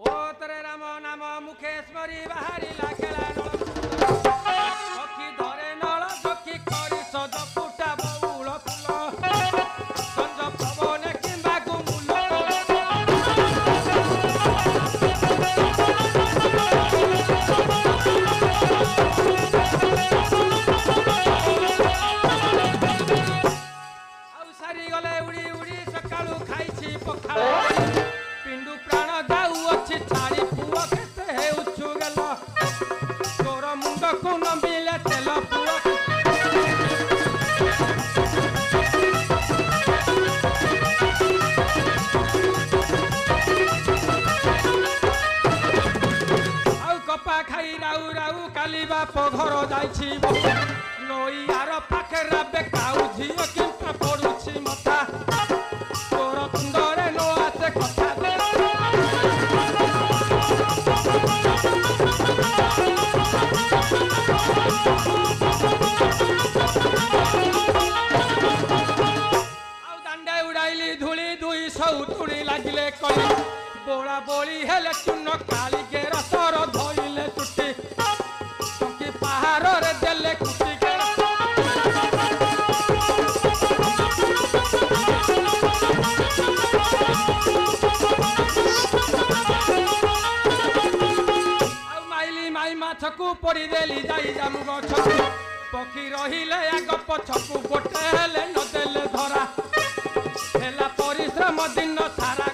ओ तरे राम नाम मुखेश्वरी बाहरी लागेला सखी धरे नळ सखी करी सज फुटा बउळ फुल संज पवन किंबा गुमुल ଆଉ ସାରି ଗଲେ ଉଡ଼ି ଉଡ଼ି ସକାଳୁ ଖାଇଛି ପଖାଳ पिंडू प्राण जाऊ अच्छी छाड़ी पुआ केते हेउछु गेल तोर मुंड को नबिले तेल पुआ आउ कपा खाई राउ राउ काली बाप घर जाइछि नई आर पाखेरा बेकाउ झियो किंपा पडुछि मथा तोर तुंदरे नो आसे कथा धूली दुई सौतुड़ी लगिले कली बोला बोली हेले चुन काली के रसर धोइले चुटी टंकी पहाड़ रे देले कुटी के आउ माइली माई माछकू पड़ी देली जाई जामु गछकू पखी रहिले आग पछकू गोटे हेले न देले धरा हेला परिश्रम दिन सारा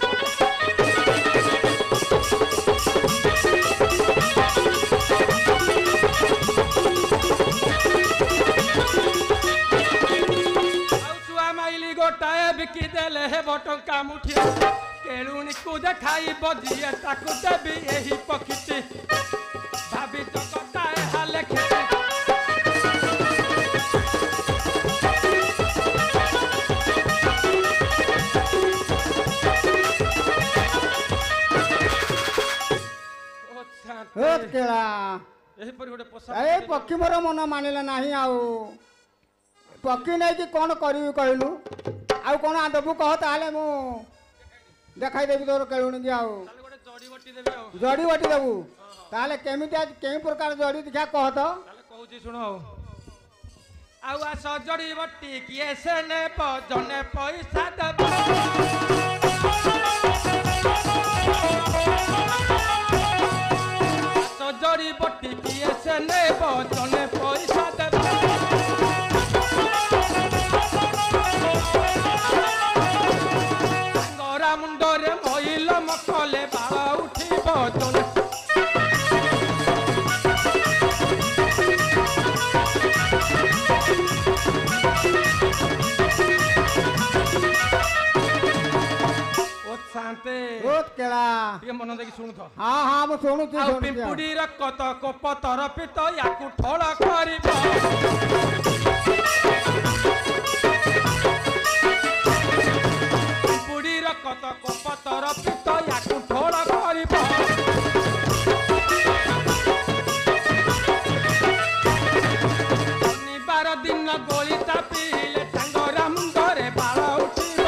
छुआ माइली गोटाए बिकी देले हे बटंका मुठिया केलुणी को देखाई बजिए ताकू देवी एही पक्षी भाभी तो गोटाए हाले खेती पक्षी मोर मन मानिले नहीं आउ पक्षी नहीं कि कौन करी कहलु आउ कौन देबू कह ताले मु देखाई देबी तोर केलुणी की आउ जड़ी बटी देबू ताले केमिटा केई प्रकार जड़ी दिखा कह तो कहूची सुनो आउ आ सजड़ी बटी किए से ने जने पैसा देबो सजड़ी बटी किए से ने जने पैसा देबो गरा मुंडरे मइल मकले बाल उठिबो जने ये मन देखी शुणु तो हाँ हाँ मैं शुणु पिंपुड़ी रकत को पतर पित याकू ठोल करिब पिंपुड़ी रकत को पतर पित याकू ठोल करिब शनिवार दिन गोली चापिले टांगरा मुंडरे बाल उठिब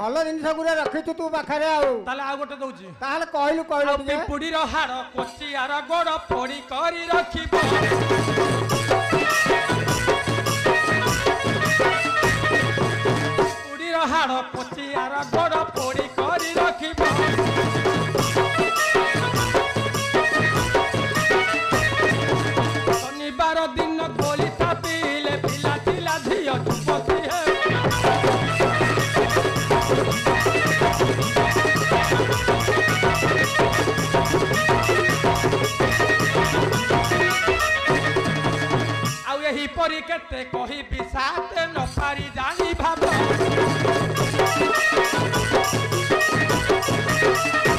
भल जिन गुरा रखी तू पाखे आ गोटे दौची कहलु कहलु पिंपुड़ी हाड़ कोचियार गोड़ फोड़ी करी रखिब पिंपुड़ी हाड़ कोचियार गोड़ फोड़ी करी रखिब शनिवार दिन गोली चापिले पिला चिला झियो चुपती है यही परी केते कही बिसाते न पारी जानी भाव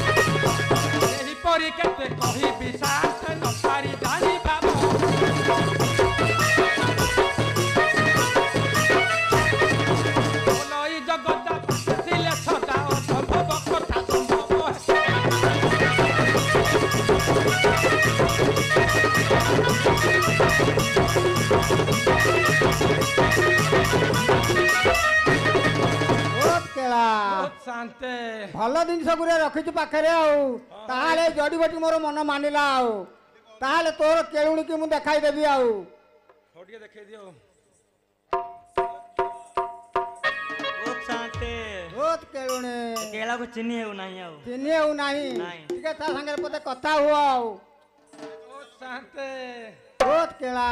यही परी केते कही बिसाते न पारी जानी भाव बोलई जगत सिले सदा संभव कथा संभव शांते ଭଲ ଜିନିଷ ଗୁରା ରଖିଛୁ ପାଖରେ ଆଉ ତାହେଲେ ଜଡ଼ିବଟି ମୋର ମନ ମାନିଲା ଆଉ ତାହେଲେ ତୋର କେଳୁଣିକି ମୁଁ ଦେଖାଇ ଦେବି ଆଉ हो ଟିକେ ଦେଖେଇ ଦିଅ ओ शांते ବହୁତ କେଳୁଣି केला को चिन्ही है नहीं आओ ଚିହ୍ନି ହେଉ ନାହିଁ ନାହିଁ। ଟିକେ ତା ସାଙ୍ଗରେ ପଦେ କଥା ହୁଅ ଆଉ ओ शांते ବହୁତ କେଳା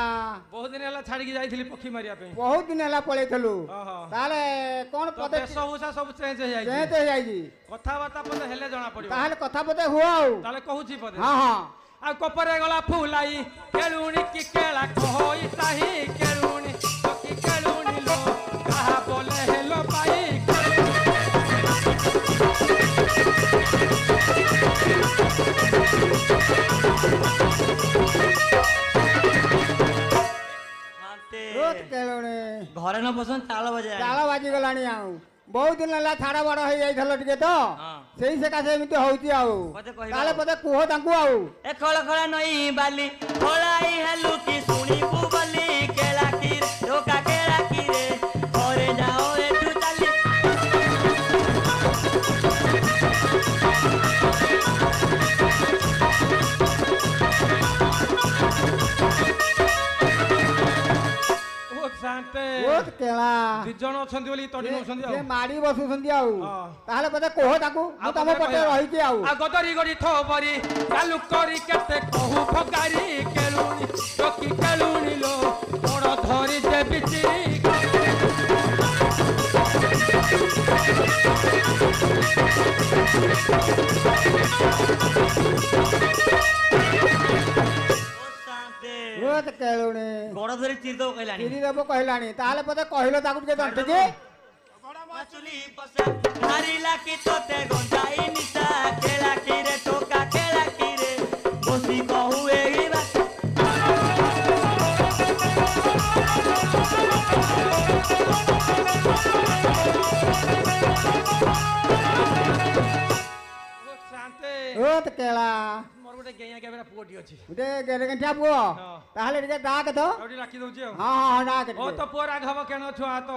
बहुत दिन ହେଲା ଛାଡିକି ଯାଇଥିଲି ପକ୍ଷୀ ମାରିବା ପାଇଁ ବହୁତ ଦିନ ହେଲା ପଳେଇଥିଲୁ ଓହୋ। ତାହେଲେ କ'ଣ ତ ପଦେ ବେଶ ଭୂଷା ସବୁ ଚେଞ୍ଜ ହେଇଯାଇଛି ଚେଞ୍ଜ ହେଇଯାଇଛି କଥାବାର୍ତ୍ତା ପଦେ ହେଲେ ଜଣା ପଡିବ ତାହେଲେ କଥା ପଦେ ହୁଅ ଆଉ ତାହେଲେ କହୁଛି ପଦେ ହଁ ହଁ ଆଉ କପରେ ଗଲା ଫୁଲାଇ କେଳୁଣି କି କେଳା କହଇ ସାହି କେଳୁଣି ତ କି କେଳୁଣି लो କାହା ବୋଲେ ହେଲୋ ପାଇ शांते ବହୁତ କେଳୁଣି घरे न पसंद ताल बजे ଚାଳ ବାଜିଗଲାଣି ଆଉ ବହୁତ ଦିନ ହେଲା ଛାଡ଼ ବଡ଼ ହେଇଯାଇଥିଲ ଟିକେ ତ ହଁ। ସେଇ ସକାଶେ ଏମିତି ହଉଛି ଆଉ ପଦେ କହିବ ତାହେଲେ ଆଉ। ପଦେ କୁହ ତାଙ୍କୁ ଆଉ ए खळ खळ नई बाली खोलाई हेलु की सुनी पुबली केला की धोका केला की रे घरे जाओ एठू चाली ଓ ଶାନ୍ତେ ବହୁତ କେଳା ଦି ଜଣ ଅଛନ୍ତି ବୋଲି ତଡ଼ି ନଉଛନ୍ତି ସେ ଆଉ ମାଡ଼ି ବସୁଛନ୍ତି ଆଉ ହଁ। ତାହେଲେ ପଦେ କୁହ ତାକୁ ମୁଁ ତମ ପଦେ ପଟେ କହିବା। ରହିଛି ଆଉ ଆଉ ଗଦରି ଗଡ଼ି ଥୋବରି ଚାଲୁ କରି କେତେ କହୁ ଫଗାରି କେଳୁଣି ତ କି କେଳୁଣି लो ବଡ଼ ଧରି ଦେବି ଚିରି ओ शांते ବହୁତ କେଳୁଣି गोड़ धरी चिर दो कहलानी ଚିରି ଦେବ କହିଲାଣି ତାହେଲେ ପଦେ କହିଲ ତାକୁ ଟିକେ ଦଣ୍ଟିକି मछली पसा मारिला की तोते गंजाई निशा केला की रे टोका केला की रे बसी कहू एही बात ଓ ଶାନ୍ତେ ବହୁତ କେଳା ମୋର ଗୋଟେ ଗେଇଆ କେବେରା ପୁଅଟି ଅଛି ଗୋଟେ ଗେରେଗେଣ୍ଠିଆ ପୁଅ ହଁ। ତାହେଲେ ଟିକେ ଡାକେ ତ ଆଉ ଟିକେ ଡାକି ଦଉଛି ଆଉ ହଁ ହଁ ଡାକେ ଓ ଟିକେ। ତ ପୁଅ ରାଘବ କେଣ ଛୁଆ ତ